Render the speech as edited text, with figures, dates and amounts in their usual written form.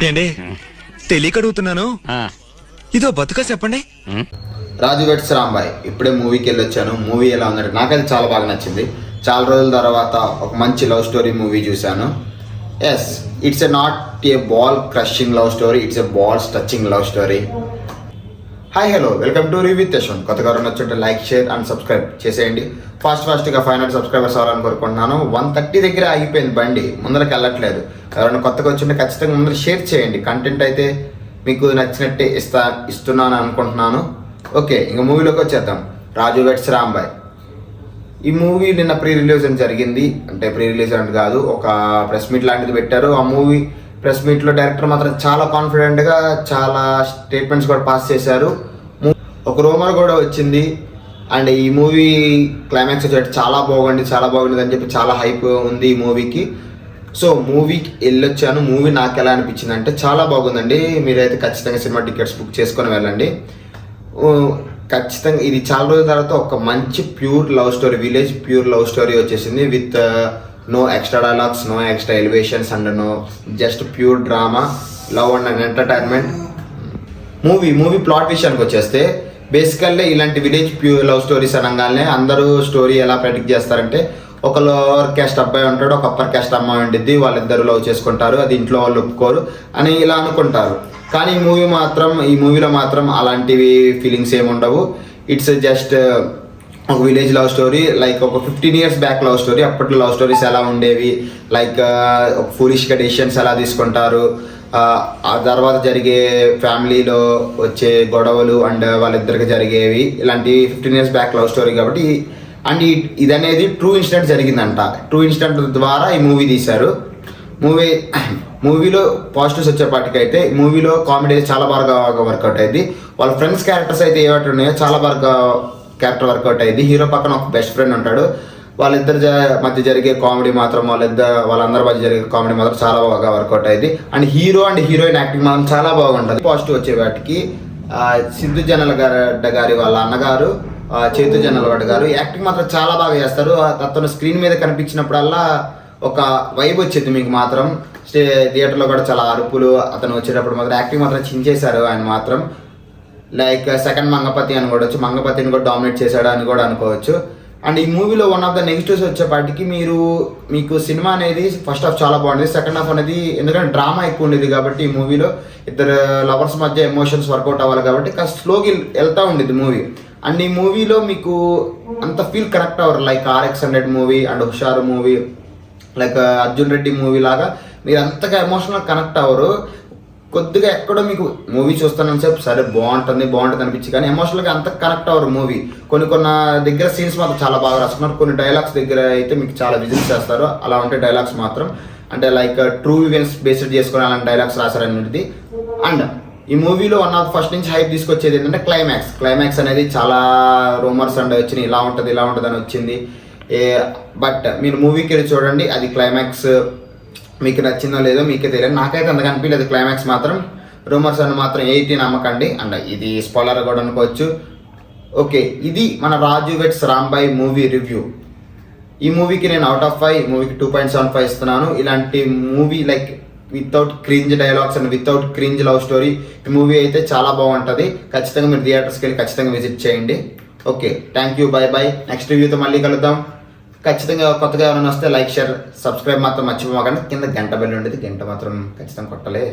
ఏంటి తెలియక అడుగుతున్నాను, ఇదో బతుక చెప్పండి. రాజు వెడ్స్ రాంబాయ్ ఇప్పుడే మూవీకి వెళ్ళి వచ్చాను. మూవీ ఎలా ఉందంటే నాకైతే చాలా బాగా నచ్చింది. చాలా రోజుల తర్వాత ఒక మంచి లవ్ స్టోరీ మూవీ చూశాను. Yes, it's a not a ball crushing love story, it's a ball touching love story. Hi hello, welcome to review with Yashwant. కొత్తగా ఎవరైనా వచ్చుంటే లైక్, షేర్ అండ్ సబ్స్క్రైబ్ చేసేయండి. ఫాస్ట్గా 500 సబ్స్క్రైబర్స్ అవ్వాలని కోరుకుంటున్నాను. 130 దగ్గర ఆగిపోయింది బండి, ముందరకు వెళ్ళట్లేదు. ఎవరైనా కొత్తగా వచ్చుంటే ఖచ్చితంగా ముందర షేర్ చేయండి. కంటెంట్ అయితే మీకు నచ్చినట్టే ఇస్తున్నాను అనుకుంటున్నాను. ఓకే, ఇంకా మూవీలోకి వచ్చేద్దాం. రాజు వెడ్స్ రాంబాయ్ ఈ మూవీ నిన్న ప్రీ రిలీజ్ అని జరిగింది. అంటే ప్రీ రిలీజ్ అంటే కాదు, ఒక ప్రెస్ మీట్ లాంటిది పెట్టారు. ఆ మూవీ ప్రెస్ మీట్లో డైరెక్టర్ మాత్రం చాలా కాన్ఫిడెంట్గా చాలా స్టేట్మెంట్స్ కూడా పాస్ చేశారు. ఒక రూమర్ కూడా వచ్చింది. అండ్ ఈ మూవీ క్లైమాక్స్ వచ్చేటట్టు చాలా బాగుంది అని చెప్పి చాలా హైప్ ఉంది ఈ మూవీకి. సో మూవీకి వెళ్ళొచ్చాను. మూవీ నాకు ఎలా అనిపించింది అంటే చాలా బాగుందండి. మీరైతే ఖచ్చితంగా సినిమా టికెట్స్ బుక్ చేసుకొని వెళ్ళండి. ఖచ్చితంగా ఇది చాలా రోజుల తర్వాత ఒక మంచి pure love story, village pure love story వచ్చేసింది. With no extra dialogues, no extra elevations and no just pure drama, love and entertainment movie plot విషయానికి వచ్చేస్తే బేసికల్లీ ఇలాంటి విలేజ్ ప్యూర్ లవ్ స్టోరీస్ అనగానే అందరూ స్టోరీ ఎలా ప్రెడిక్ట్ చేస్తారంటే ఒక lower caste అబ్బాయి ఉంటాడు, ఒక అప్పర్ క్యాస్ట్ అమ్మాయి ఉంటుంది, వాళ్ళిద్దరు లవ్ చేసుకుంటారు, అది ఇంట్లో వాళ్ళు ఒప్పుకోరు అని ఇలా అనుకుంటారు. కానీ ఈ మూవీలో మాత్రం అలాంటివి ఫీలింగ్స్ ఏమి ఉండవు. ఇట్స్ జస్ట్ ఒక విలేజ్ లవ్ స్టోరీ, లైక్ ఒక 15 years బ్యాక్ లవ్ స్టోరీ. అప్పట్లో లవ్ స్టోరీస్ ఎలా ఉండేవి, లైక్ ఒక ఫూలిష్గా డెసిషన్స్ ఎలా తీసుకుంటారు, ఆ తర్వాత జరిగే ఫ్యామిలీలో వచ్చే గొడవలు అండ్ వాళ్ళిద్దరికి జరిగేవి, ఇలాంటి 15 years బ్యాక్ లవ్ స్టోరీ కాబట్టి. అండ్ ఇది అనేది ట్రూ ఇన్సిడెంట్ జరిగిందంట. ట్రూ ఇన్సిడెంట్ ద్వారా ఈ మూవీ తీశారు. మూవీలో పాజిటివ్స్ వచ్చేపాటికైతే మూవీలో కామెడీ చాలా బాగా వర్కౌట్ అయింది. వాళ్ళ ఫ్రెండ్స్ క్యారెక్టర్స్ అయితే ఏవైతే ఉన్నాయో చాలా బాగా క్యారెక్టర్ వర్కౌట్ అయింది. హీరో పక్కన ఒక బెస్ట్ ఫ్రెండ్ ఉంటాడు. వాళ్ళిద్దరి మధ్య జరిగే కామెడీ మాత్రం వాళ్ళందరి మధ్య జరిగే కామెడీ మాత్రం చాలా బాగా వర్కౌట్ అయింది. And hero and heroine acting మాత్రం చాలా బాగుంటుంది. పాజిటివ్ వచ్చే వాటికి సిద్ధు జనలగడ్డ గారి వాళ్ళ అన్నగారు చేతు జనలగడ్డ గారు యాక్టింగ్ మాత్రం చాలా బాగా చేస్తారు. అతను స్క్రీన్ మీద కనిపించినప్పుడల్లా ఒక వైబ్ వచ్చేది మీకు మాత్రం. థియేటర్లో కూడా చాలా అరుపులు, అతను వచ్చేటప్పుడు మాత్రం యాక్టింగ్ మాత్రం చించేశారు ఆయన మాత్రం. లైక్ సెకండ్ మంగపతి అని కూడా మంగపతిని కూడా డామినేట్ చేశాడు అని కూడా అనుకోవచ్చు. అండ్ ఈ మూవీలో వన్ ఆఫ్ ద నెగిటివ్స్ వచ్చేపాటికి మీకు సినిమా అనేది ఫస్ట్ హాఫ్ చాలా బాగుంది. సెకండ్ హాఫ్ అనేది ఎందుకంటే డ్రామా ఎక్కువ ఉండేది కాబట్టి ఈ మూవీలో ఇద్దరు లవర్స్ మధ్య ఎమోషన్స్ వర్కౌట్ అవ్వాలి కాబట్టి కాస్త స్లోగా వెళ్తూ ఉండేది మూవీ. అండ్ ఈ మూవీలో మీకు అంత ఫీల్ కనెక్ట్ అవ్వరు. లైక్ RX-100 మూవీ అండ్ హుషారు movie, like Arjun Reddy movie లాగా మీరు అంతగా ఎమోషనల్ కనెక్ట్ అవ్వరు. కొద్దిగా ఎక్కడో మీకు మూవీ చూస్తానని చెప్పి సరే బాగుంటుంది అనిపించి కానీ ఎమోషనల్గా అంత కనెక్ట్ అవ్వరు మూవీ. కొన్ని దగ్గర సీన్స్ మాత్రం చాలా బాగా రాసుకున్నారు. కొన్ని డైలాగ్స్ దగ్గర అయితే మీకు చాలా విజిల్స్ చేస్తారు. అలా ఉంటే డైలాగ్స్ మాత్రం అంటే లైక్ ట్రూ ఈవెంట్స్ బేస్డ్ చేసుకుని అలాంటి డైలాగ్స్ రాశారనేది. అండ్ ఈ మూవీలో వన్ ఆఫ్ ఫస్ట్ నుంచి హైప్ తీసుకొచ్చేది ఏంటంటే క్లైమాక్స్ అనేది చాలా రూమర్స్ అండ్ వచ్చినాయి, ఇలా ఉంటుంది అని వచ్చింది. బట్ మీరు మూవీకి వెళ్ళి చూడండి, అది క్లైమాక్స్ మీకు నచ్చిందో లేదో మీకే తెలియదు. నాకైతే అంతగా అనిపించలేదు క్లైమాక్స్ మాత్రం. రూమర్స్ అని మాత్రం 80 నమ్మకండి. అండ్ ఇది స్పాయిలర్ కూడా అనుకోవచ్చు. ఓకే, ఇది మన రాజు వెడ్స్ రాంబాయ్ మూవీ రివ్యూ. ఈ మూవీకి నేను అవుట్ ఆఫ్ 5 మూవీకి 2.75 ఇస్తున్నాను. ఇలాంటి movie like without cringe dialogues and without cringe love story ఈ మూవీ అయితే చాలా బాగుంటుంది. ఖచ్చితంగా మీరు థియేటర్స్కి వెళ్ళి ఖచ్చితంగా విజిట్ చేయండి. Okay, thank you, bye. Next రివ్యూతో మళ్ళీ కలుద్దాం. ఖచ్చితంగా కొత్తగా ఎవరైనా వస్తే లైక్, షేర్, సబ్స్క్రైబ్ మాత్రం మర్చిపోకండి. కింద గంట బెల్ ఉండేది, గంట మాత్రం ఖచ్చితంగా కొట్టలే.